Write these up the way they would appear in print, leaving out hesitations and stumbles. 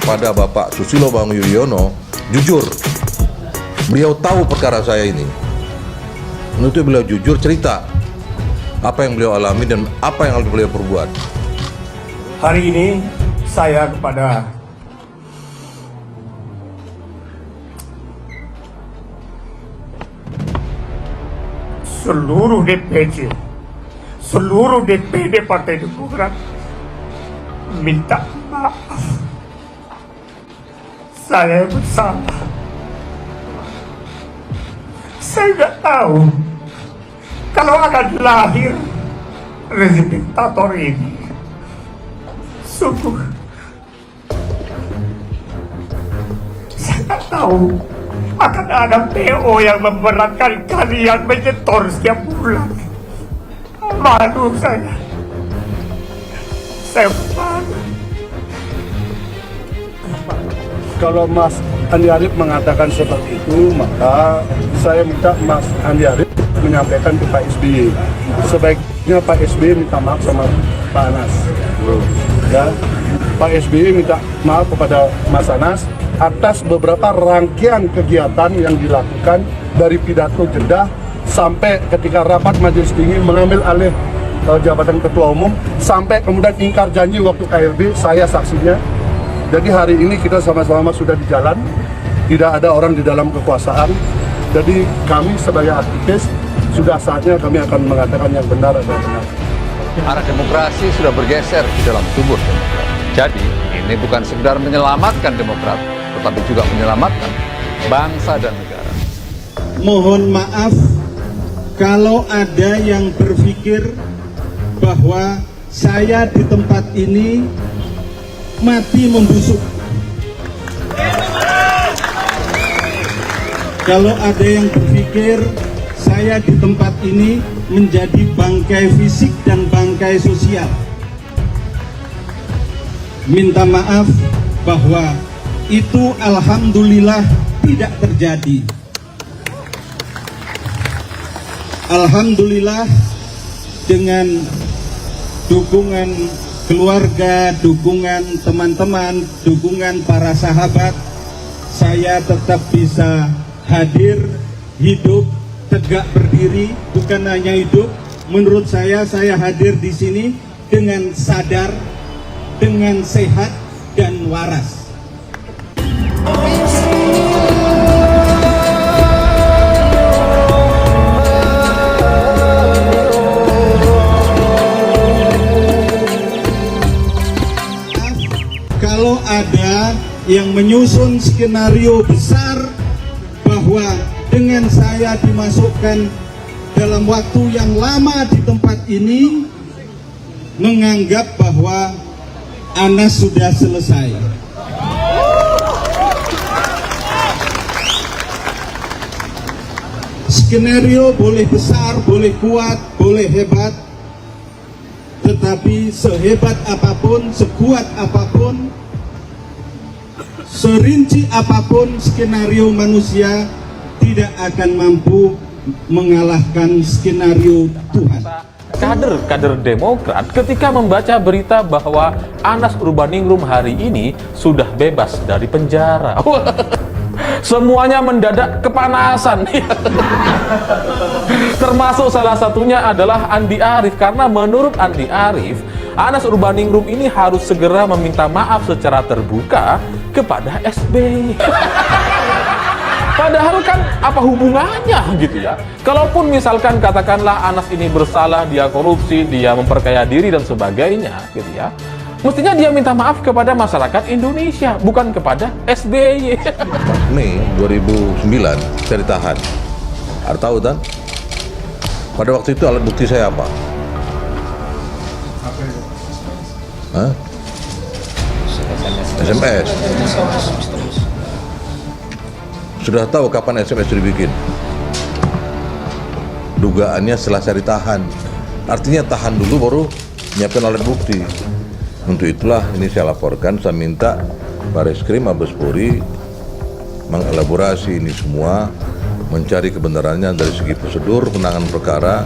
kepada Bapak Susilo Bambang Yudhoyono, jujur, beliau tahu perkara saya ini. Untuk beliau jujur cerita apa yang beliau alami dan apa yang harus beliau perbuat. Hari ini saya kepada seluruh DPC, seluruh DPD Partai Demokrat minta maaf. Saya bersalah. Saya nggak tahu kalau akan lahir rezim diktator ini. Sungguh saya nggak tahu akan ada PO yang memberatkan kalian menyetor setiap bulan. Malu saya. Saya malu. Kalau Mas Andi Arief mengatakan seperti itu, maka saya minta Mas Andi Arief menyampaikan ke Pak SBY. Sebaiknya Pak SBY minta maaf sama Pak Anas. Ya, Pak SBY minta maaf kepada Mas Anas atas beberapa rangkaian kegiatan yang dilakukan dari pidato Jeddah sampai ketika rapat majelis tinggi mengambil alih jabatan ketua umum sampai kemudian ingkar janji waktu KLB, saya saksinya. Jadi hari ini kita sama-sama sudah di jalan, tidak ada orang di dalam kekuasaan. Jadi kami sebagai aktivis sudah saatnya kami akan mengatakan yang benar adalah benar. Arah demokrasi sudah bergeser di dalam tubuh Demokrat. Jadi ini bukan sekedar menyelamatkan Demokrat, tetapi juga menyelamatkan bangsa dan negara. Mohon maaf kalau ada yang berpikir bahwa saya di tempat ini mati membusuk. Kalau ada yang berpikir saya di tempat ini menjadi bangkai fisik dan bangkai sosial, minta maaf bahwa itu alhamdulillah tidak terjadi. Alhamdulillah dengan dukungan keluarga, dukungan teman-teman, dukungan para sahabat, saya tetap bisa hadir, hidup, tegak berdiri, bukan hanya hidup. Menurut saya hadir di sini dengan sadar, dengan sehat dan waras. Kalau ada yang menyusun skenario besar bahwa dengan saya dimasukkan dalam waktu yang lama di tempat ini, menganggap bahwa Anas sudah selesai. Skenario boleh besar, boleh kuat, boleh hebat, tetapi sehebat apapun, sekuat apapun, serinci apapun skenario manusia tidak akan mampu mengalahkan skenario Tuhan. Kader Demokrat ketika membaca berita bahwa Anas Urbaningrum hari ini sudah bebas dari penjara. Semuanya mendadak kepanasan. Termasuk salah satunya adalah Andi Arief, karena menurut Andi Arief, Anas Urbaningrum ini harus segera meminta maaf secara terbuka kepada SBY. Padahal kan apa hubungannya gitu ya? Kalaupun misalkan katakanlah Anas ini bersalah, dia korupsi, dia memperkaya diri dan sebagainya gitu ya, mestinya dia minta maaf kepada masyarakat Indonesia, bukan kepada SBY. Mei 2009 saya ditahan. Anda tahu kan? Pada waktu itu alat bukti saya apa? Hah? SMS. Sudah tahu kapan SMS itu dibikin? Dugaannya setelah saya ditahan. Artinya tahan dulu baru nyiapkan alat bukti. Untuk itulah ini saya laporkan, saya minta Bareskrim Mabes Polri mengelaborasi ini semua, mencari kebenarannya dari segi prosedur penanganan perkara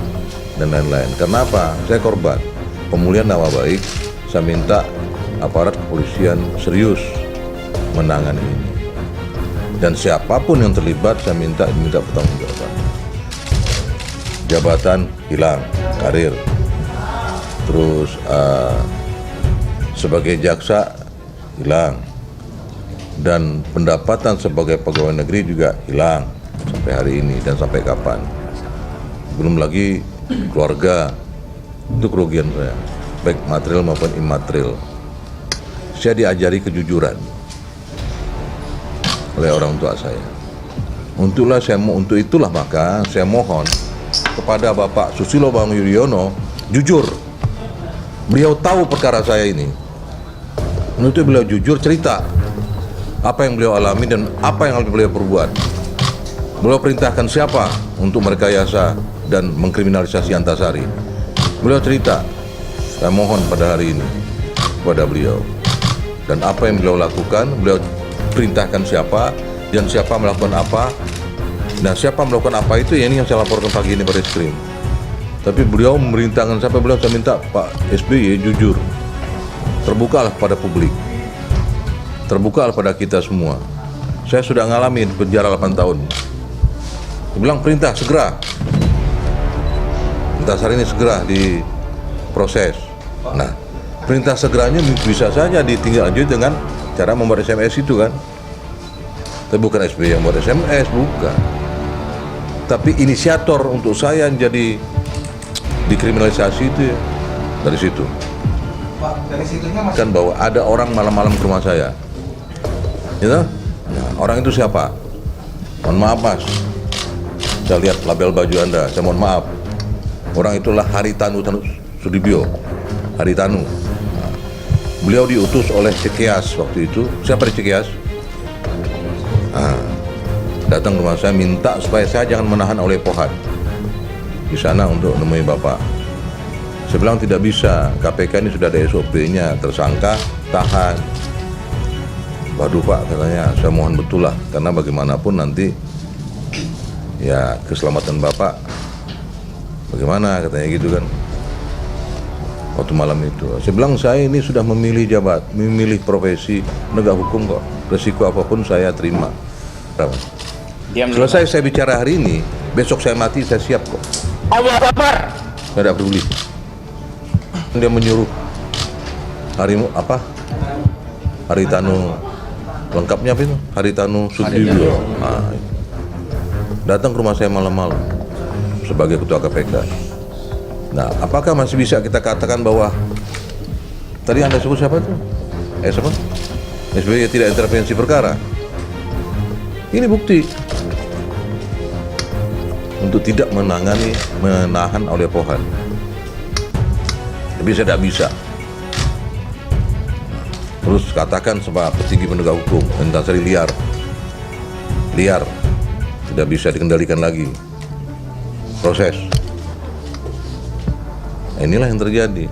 dan lain-lain. Karena apa? Saya korban pemulihan nama baik. Saya minta aparat kepolisian serius menangani ini. Dan siapapun yang terlibat saya minta pertanggungjawaban. Jabatan hilang, karir. Terus sebagai jaksa hilang. Dan pendapatan sebagai pegawai negeri juga hilang sampai hari ini dan sampai kapan. Belum lagi keluarga, itu kerugian saya, baik material maupun imaterial. Saya diajari kejujuran oleh orang tua saya. Untuk itulah maka saya mohon kepada Bapak Susilo Bambang Yudhoyono jujur. Beliau tahu perkara saya ini. Untuk beliau jujur cerita apa yang beliau alami dan apa yang beliau perbuat. Beliau perintahkan siapa untuk merekayasa dan mengkriminalisasi Antasari. Beliau cerita. Saya mohon pada hari ini kepada beliau. Dan apa yang beliau lakukan, beliau perintahkan siapa dan siapa melakukan apa. Nah, siapa melakukan apa itu ya, ini yang saya laporkan pagi ini pada Reskrim. Tapi beliau memerintahkan siapa, beliau saya minta Pak SBY jujur. Terbukalah pada publik. Terbukalah pada kita semua. Saya sudah ngalamin penjara 8 tahun. Dia bilang perintah segera. Antasari ini segera diproses. Nah, perintah segeranya bisa saja ditindaklanjuti dengan cara membuat SMS itu kan. Tapi bukan SBY yang buat SMS, bukan. Tapi inisiator untuk saya yang jadi dikriminalisasi itu ya, dari situ. Pak, dari situnya masih Kan bahwa ada orang malam-malam ke rumah saya. Gitu? Nah, orang itu siapa? Mohon maaf Mas, saya lihat label baju Anda, saya mohon maaf. Orang itulah Haritanu Sudibyo, Haritanu. Nah, beliau diutus oleh Cikeas waktu itu. Siapa di Cikeas? Nah, datang ke rumah saya minta supaya saya jangan menahan oleh Pohat di sana untuk menemui Bapak. Saya bilang tidak bisa, KPK ini sudah ada SOP-nya, tersangka tahan. Waduh Pak, katanya saya mohon betul lah, karena bagaimanapun nanti ya keselamatan Bapak bagaimana, katanya gitu kan waktu malam itu. Saya bilang saya ini sudah memilih memilih profesi penegak hukum kok, resiko apapun saya terima. Selesai saya bicara hari ini, besok saya mati saya siap kok. Allah Akbar. Saya tidak peduli. Dia menyuruh Haritanu, lengkapnya apa itu? Haritanu Sudibyo. Nah, datang ke rumah saya malam-malam sebagai ketua KPK. Nah, apakah masih bisa kita katakan bahwa tadi Anda sebut siapa itu? Siapa? SBY tidak intervensi perkara. Ini bukti untuk tidak menahan oleh Pohat. Tapi saya tidak bisa. Terus katakan sama petinggi penegak hukum, Antasari liar, tidak bisa dikendalikan lagi. Proses. Nah, inilah yang terjadi.